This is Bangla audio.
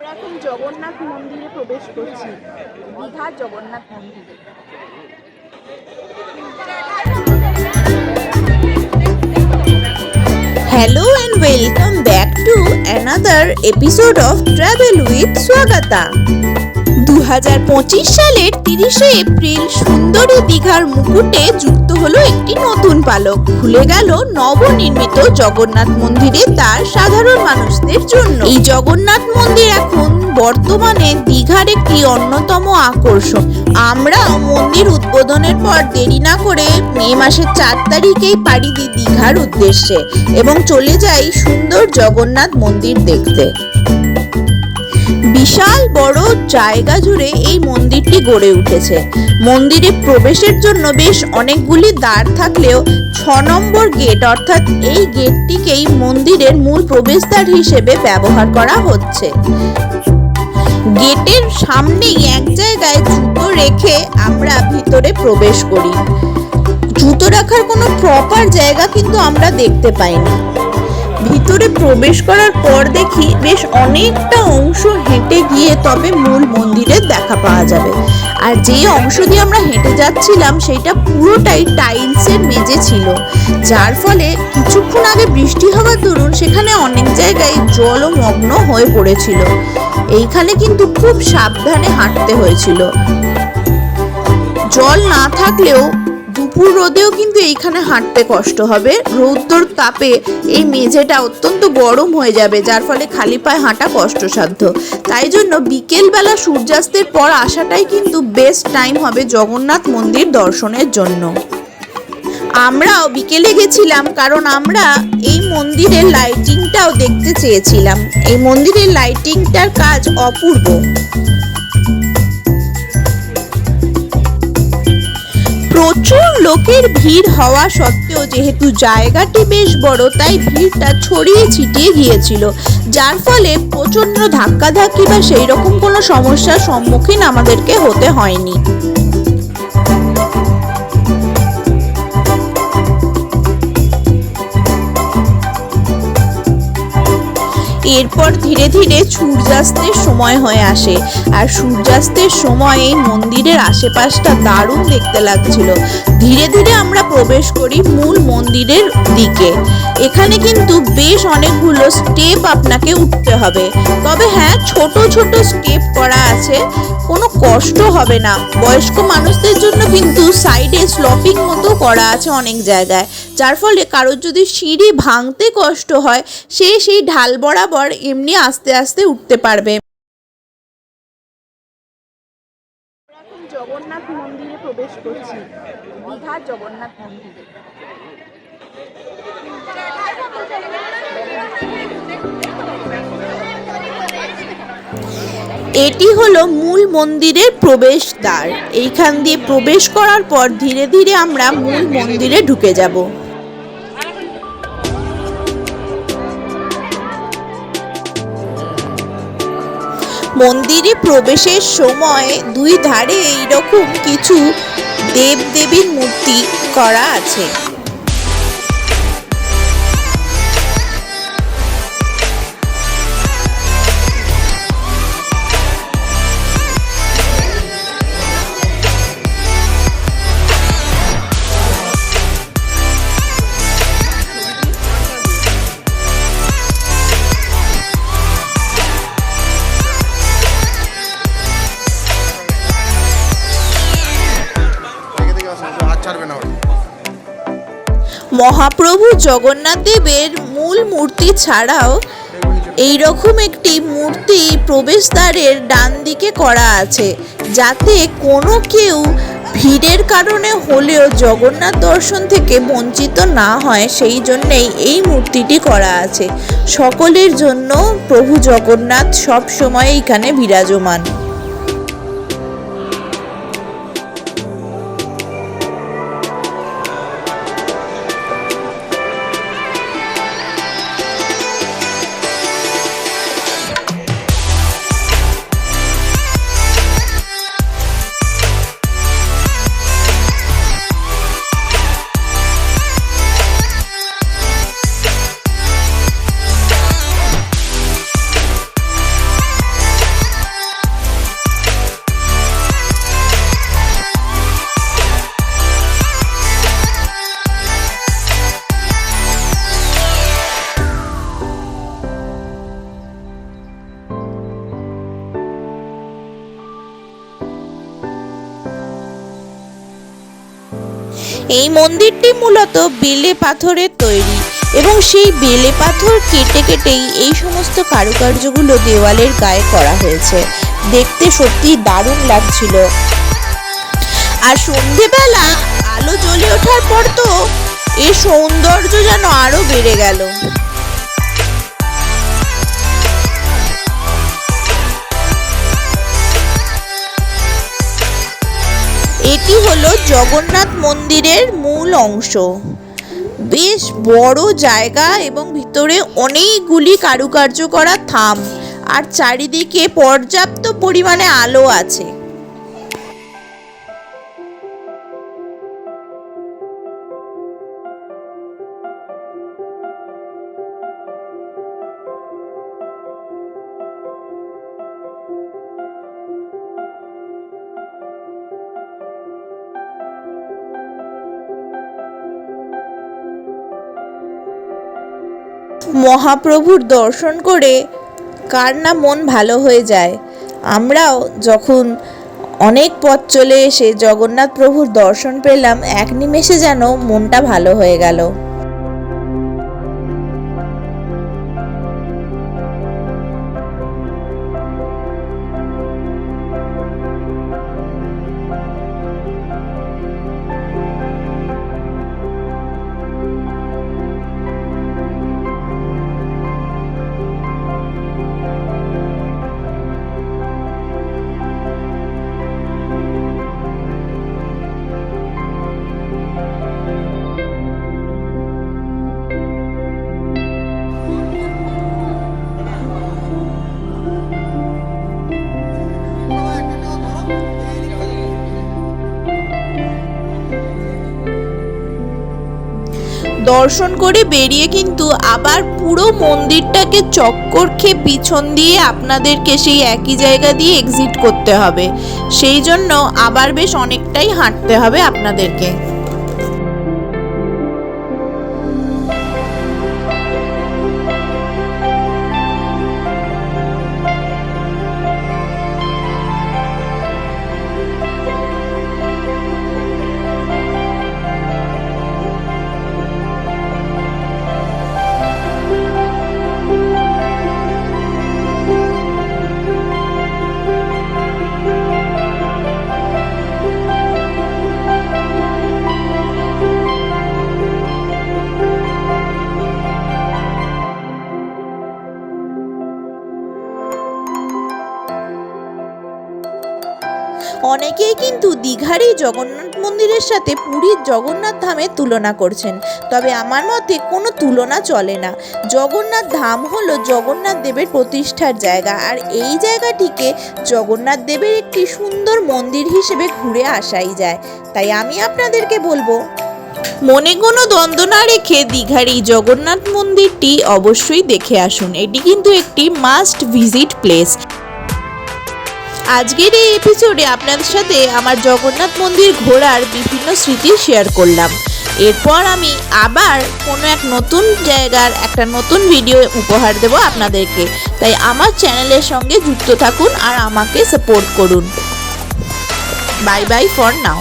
আমরা এখন জগন্নাথ মন্দিরে প্রবেশ করছি, দীঘার জগন্নাথ মন্দিরে। Hello and welcome back to another episode of Travel with Swagata. 2025 সালের 30শে এপ্রিল সুন্দরী দীঘার মুকুটে যুক্ত হলো একটি নতুন পালক। খুলে গেল নবনির্মিত জগন্নাথ মন্দিরে দ্বার সাধারণ মানুষদের জন্য। এই জগন্নাথ মন্দির এখন বর্তমানে দীঘার একটি অন্যতম আকর্ষণ। আমরা মন্দির উদ্বোধনের পর দেরি না করে মে মাসের 4 তারিখেই পাড়ি দিই দীঘার উদ্দেশ্যে এবং চলে যাই সুন্দর জগন্নাথ মন্দির দেখতে। বিশাল বড় জায়গা জুড়ে এই মন্দিরটি গড়ে উঠেছে। মন্দিরে প্রবেশের জন্য বেশ অনেকগুলি দ্বার থাকলেও 6 নম্বর গেট অর্থাৎ এই গেটটিকেই মন্দিরের মূল প্রবেশদ্বার হিসেবে ব্যবহার করা হচ্ছে। গেটের সামনেই এক জায়গায় জুতো রেখে আমরা ভিতরে প্রবেশ করি। জুতো রাখার কোনো প্রপার জায়গা কিন্তু আমরা দেখতে পাইনি। ভিতরে প্রবেশ করার পর দেখি বেশ অনেকটা অংশ হেঁটে গিয়ে তবে মূল মন্দিরের দেখা পাওয়া যাবে। আর যেই অংশ দিয়ে আমরা হেঁটে যাচ্ছিলাম সেইটা পুরোটাই টাইলসের মেঝে ছিল, যার ফলে কিছুক্ষণ আগে বৃষ্টি হওয়ার দরুন সেখানে অনেক জায়গায় জলমগ্ন হয়ে পড়েছিল। এইখানে কিন্তু খুব সাবধানে হাঁটতে হয়েছিল। জল না থাকলেও দুপুর রোদেও কিন্তু এইখানে হাঁটতে কষ্ট হবে। রৌদ্রর তাপে এই মেঝেটা অত্যন্ত গরম হয়ে যাবে, যার ফলে খালি পায়ে হাঁটা কষ্টসাধ্য। তাই জন্য বিকেলবেলা সূর্যাস্তের পর আসাটাই কিন্তু বেস্ট টাইম হবে জগন্নাথ মন্দির দর্শনের জন্য। আমরাও বিকেলে গেছিলাম কারণ আমরা এই মন্দিরের লাইটিংটাও দেখতে চেয়েছিলাম। এই মন্দিরের লাইটিংটার কাজ অপূর্ব। প্রচুর লোকের ভিড় হওয়া সত্ত্বেও যেহেতু জায়গাটি বেশ বড় তাই ভিড়টা ছড়িয়ে ছিটিয়ে গিয়েছিল, যার ফলে প্রচন্ড ধাক্কাধাক্কি বা সেই রকম কোনো সমস্যার সম্মুখীন আমাদেরকে হতে হয়নি। এরপর ধীরে ধীরে সূর্যাস্তের সময় হয়ে আসে, আর সূর্যাস্তের সময় এই মন্দিরের আশেপাশটা দারুণ দেখতে লাগছিল। ধীরে ধীরে আমরা প্রবেশ করি মূল মন্দিরের দিকে। এখানে কিন্তু বেশ অনেকগুলো স্টেপ আপনাকে উঠতে হবে, তবে হ্যাঁ ছোট ছোট স্টেপ করা আছে, কোনো কষ্ট হবে না। বয়স্ক মানুষদের জন্য কিন্তু সাইডে স্লপিং মতো করা আছে অনেক জায়গায়, যার ফলে কারোর যদি সিঁড়ি ভাঙতে কষ্ট হয় সে সেই ঢাল বরাবর এমনি আস্তে আস্তে উঠতে পারবে। এখন জগন্নাথ মন্দিরে প্রবেশ করছি, দীঘার জগন্নাথ মন্দিরে। এটি হলো মূল মন্দিরের প্রবেশদ্বার। এইখান দিয়ে প্রবেশ করার পর ধীরে ধীরে আমরা মূল মন্দিরে ঢুকে যাব। মন্দিরে প্রবেশের সময় দুই ধারে এইরকম কিছু দেবদেবীর মূর্তি করা আছে। মহাপ্রভু জগন্নাথ দেবের মূল মূর্তি ছাড়াও এইরকম একটি মূর্তি প্রবেশদ্বারের ডান দিকে করা আছে, যাতে কোনো কেউ ভিড়ের কারণে হলেও জগন্নাথ দর্শন থেকে বঞ্চিত না হয়, সেই জন্যেই এই মূর্তিটি করা আছে। সকলের জন্য প্রভু জগন্নাথ সব সময় এখানে বিরাজমান। এই মন্দিরটি মূলত বেলে পাথরের তৈরি এবং সেই বেলে পাথর কেটে কেটেই এই সমস্ত কারুকার্যগুলো দেওয়ালের গায়ে করা হয়েছে। দেখতে সত্যি দারুণ লাগছিল। আর সন্ধেবেলা আলো জ্বলে ওঠার পর তো এর সৌন্দর্য যেন আরো বেড়ে গেল। এটি হলো জগন্নাথ মন্দিরের মূল অংশ। বেশ বড় জায়গা এবং ভিতরে অনেকগুলি কারুকার্য করা থাম, আর চারিদিকে পর্যাপ্ত পরিমাণে আলো আছে। মহাপ্রভুর দর্শন করে কার না মন ভালো হয়ে যায়। আমরাও যখন অনেক পথ চলে এসে জগন্নাথ প্রভুর দর্শন পেলাম, এক নিমেষে যেন মনটা ভালো হয়ে গেল। দর্শন করে বেরিয়ে কিন্তু আবার পুরো মন্দিরটাকে চক্কর খেয়ে পিছন দিয়ে আপনাদেরকে সেই একই জায়গা দিয়ে এক্সিট করতে হবে। সেই জন্য আবার বেশ অনেকটাই হাঁটতে হবে আপনাদেরকে। অনেকেই কিন্তু দীঘার এই জগন্নাথ মন্দিরের সাথে পুরীর জগন্নাথ ধামের তুলনা করছেন, তবে আমার মতে কোনো তুলনা চলে না। জগন্নাথ ধাম হলো জগন্নাথ দেবের প্রতিষ্ঠার জায়গা, আর এই জায়গাটিকে জগন্নাথ দেবের একটি সুন্দর মন্দির হিসেবে ঘুরে আসাই যায়। তাই আমি আপনাদেরকে বলবো, মনে কোনো দ্বন্দ্ব না রেখে দীঘার এই জগন্নাথ মন্দিরটি অবশ্যই দেখে আসুন। এটি কিন্তু একটি মাস্ট ভিজিট প্লেস। আজকের এই এপিসোডে আপনাদের সাথে আমার জগন্নাথ মন্দির ঘোরার বিভিন্ন স্মৃতি শেয়ার করলাম। এরপর আমি আবার কোনো এক নতুন জায়গার একটা নতুন ভিডিও উপহার দেব আপনাদেরকে। তাই আমার চ্যানেলের সঙ্গে যুক্ত থাকুন আর আমাকে সাপোর্ট করুন। Bye bye for now.